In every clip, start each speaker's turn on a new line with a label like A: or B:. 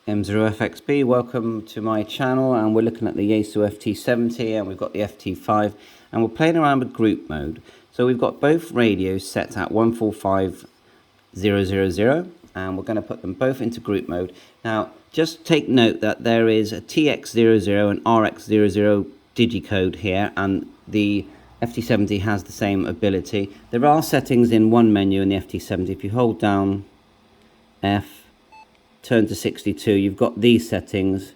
A: M0FXB, welcome to my channel, and we're looking at the Yaesu FT70 and we've got the FT5 and we're playing around with group mode. So we've got both radios set at 145000 and we're going to put them both into group mode. Now just take note that there is a TX00 and RX00 digicode here, and the FT70 has the same ability. There are settings in one menu in the FT70. If you hold down F, turn to 62, you've got these settings,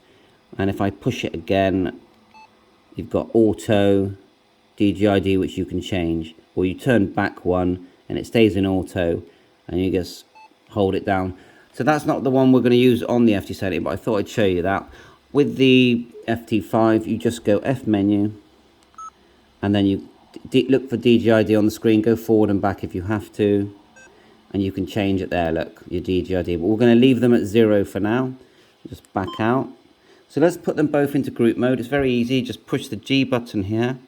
A: and if I push it again, you've got auto, DGID, which you can change, or you turn back one and it stays in auto and you just hold it down. So that's not the one we're going to use on the FT70, but I thought I'd show you that. With the FT5, you just go F menu and then you look for DGID on the screen, go forward and back if you have to, and you can change it there, look, your DGID. But we're going to leave them at 0 for now. Just back out. So let's put them both into group mode. It's very easy. Just push the G button here.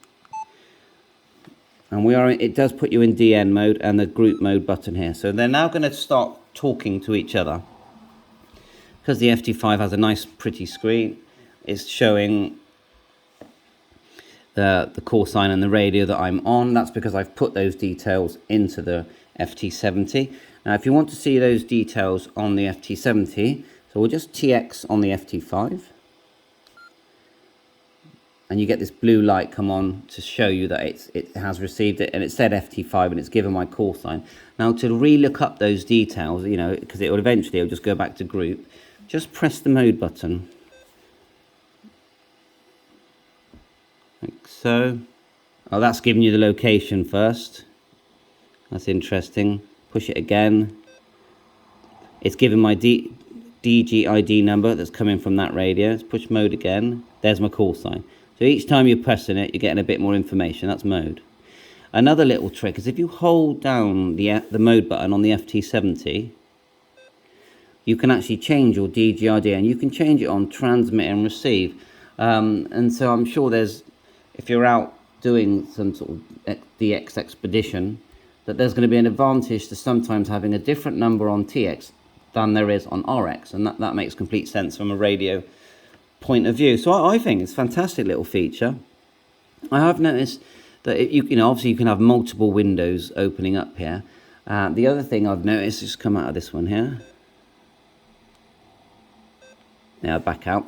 A: And it does put you in DN mode, and the group mode button here. So they're now going to start talking to each other. Because the FT5 has a nice pretty screen, it's showing the call sign and the radio that I'm on. That's because I've put those details into the FT70. Now if you want to see those details on the FT70, so we'll just TX on the FT5 and you get this blue light come on to show you that it has received it, and it said FT5 and it's given my call sign. Now to re-look up those details, you know, because it will eventually just go back to group, just press the mode button like so. Oh, that's giving you the location first. That's interesting. Push it again. It's giving my DGID number that's coming from that radio. Let's push mode again. There's my call sign. So each time you're pressing it, you're getting a bit more information. That's mode. Another little trick is if you hold down the mode button on the FT70, you can actually change your DGID, and you can change it on transmit and receive. And so I'm sure if you're out doing some sort of DX expedition, that there's going to be an advantage to sometimes having a different number on TX than there is on RX, and that makes complete sense from a radio point of view. So I think it's a fantastic little feature. I have noticed that obviously you can have multiple windows opening up here. The other thing I've noticed, just come out of this one here. Now back out.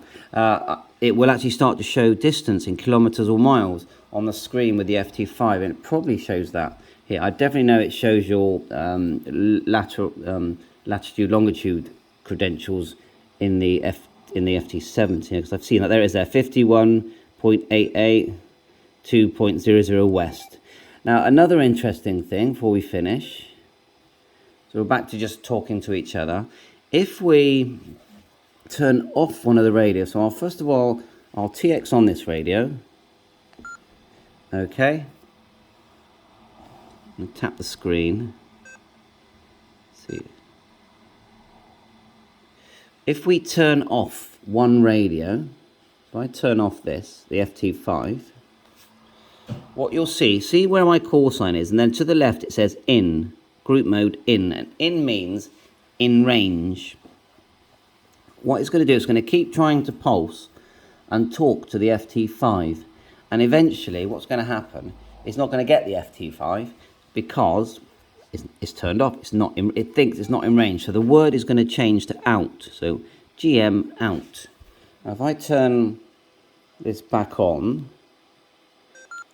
A: It will actually start to show distance in kilometers or miles on the screen with the FT5, and it probably shows that here. I definitely know it shows your latitude, longitude credentials in the FT70, because I've seen that there is there 51.88, 2.00 west. Now another interesting thing before we finish, so we're back to just talking to each other. If we turn off one of the radios, so first of all I'll TX on this radio, okay, and tap the screen. Let's see. If we turn off one radio, if I turn off this, the FT5, what you'll see where my call sign is, and then to the left it says in, group mode in, and in means in range. What it's going to do is going to keep trying to pulse and talk to the FT5, and eventually what's going to happen is not going to get the FT5 because it's turned off. It thinks it's not in range, so the word is going to change to out. So GM out. Now if I turn this back on,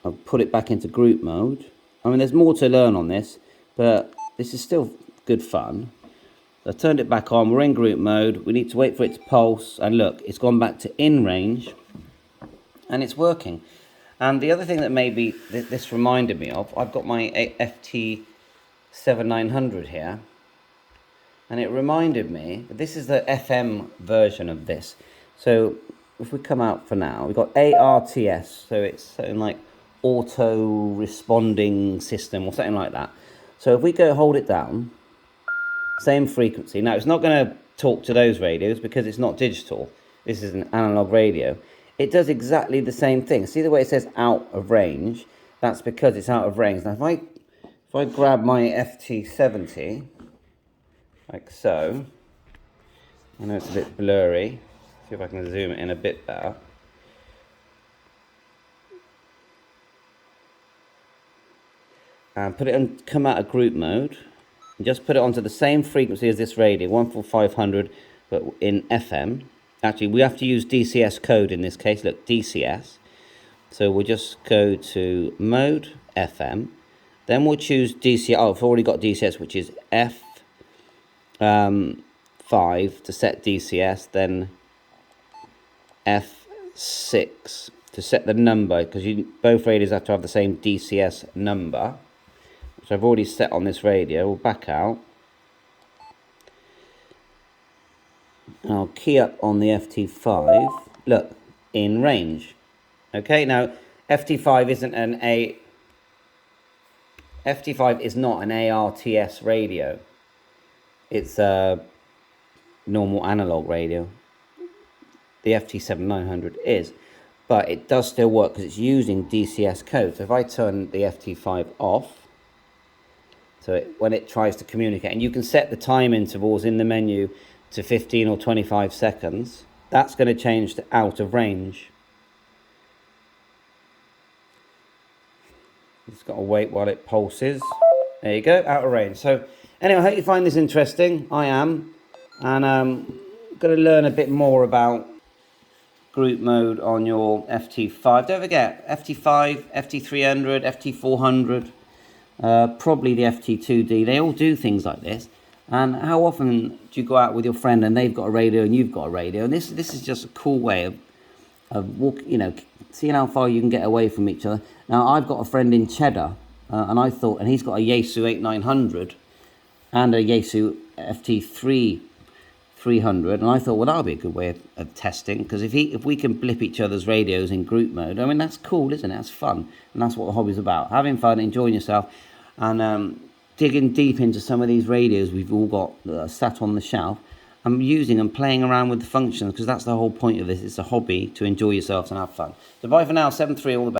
A: I'll put it back into group mode. I mean, there's more to learn on this, but this is still good fun. So I turned it back on. We're in group mode. We need to wait for it to pulse, and look, it's gone back to in range, and it's working. And the other thing that maybe this reminded me of, I've got my FT7900 here, and it reminded me that this is the FM version of this. So if we come out for now, we've got ARTS, so it's something like auto responding system or something like that. So if we go hold it down, same frequency. Now it's not going to talk to those radios because it's not digital. This is an analog radio. It does exactly the same thing. See the way it says out of range? That's because it's out of range. Now if I grab my FT70 like so, I know it's a bit blurry. See if I can zoom it in a bit better. And put it on, come out of group mode. And just put it onto the same frequency as this radio, 14500, but in FM. Actually, we have to use DCS code in this case. Look, DCS. So we'll just go to mode, FM. Then we'll choose DCS. Oh, I've already got DCS, which is F5 to set DCS. Then F6 to set the number, because both radios have to have the same DCS number, which I've already set on this radio. We'll back out. And I'll key up on the FT5. Look, Inrange. Okay, now FT5 isn't FT5 is not an ARTS radio. It's a normal analog radio. The FT7900 is, but it does still work because it's using DCS code. So if I turn the FT5 off, so when it tries to communicate, and you can set the time intervals in the menu to 15 or 25 seconds, that's going to change to out of range. It's got to wait while it pulses. There you go, out of range. So anyway, I hope you find this interesting. I am. And I'm going to learn a bit more about group mode on your FT5. Don't forget, FT5, FT300, FT400, probably the FT2D. They all do things like this. And how often do you go out with your friend and they've got a radio and you've got a radio? And this is just a cool way of seeing how far you can get away from each other. Now, I've got a friend in Cheddar, and he's got a Yaesu 8900 and a Yaesu FT300, and I thought, well, that'll be a good way of testing, because if we can blip each other's radios in group mode, I mean, that's cool, isn't it? That's fun, and that's what the hobby's about, having fun, enjoying yourself, and digging deep into some of these radios we've all got sat on the shelf. I'm using and playing around with the functions, because that's the whole point of this. It's a hobby to enjoy yourselves and have fun. So bye for now, 7-3, all the best.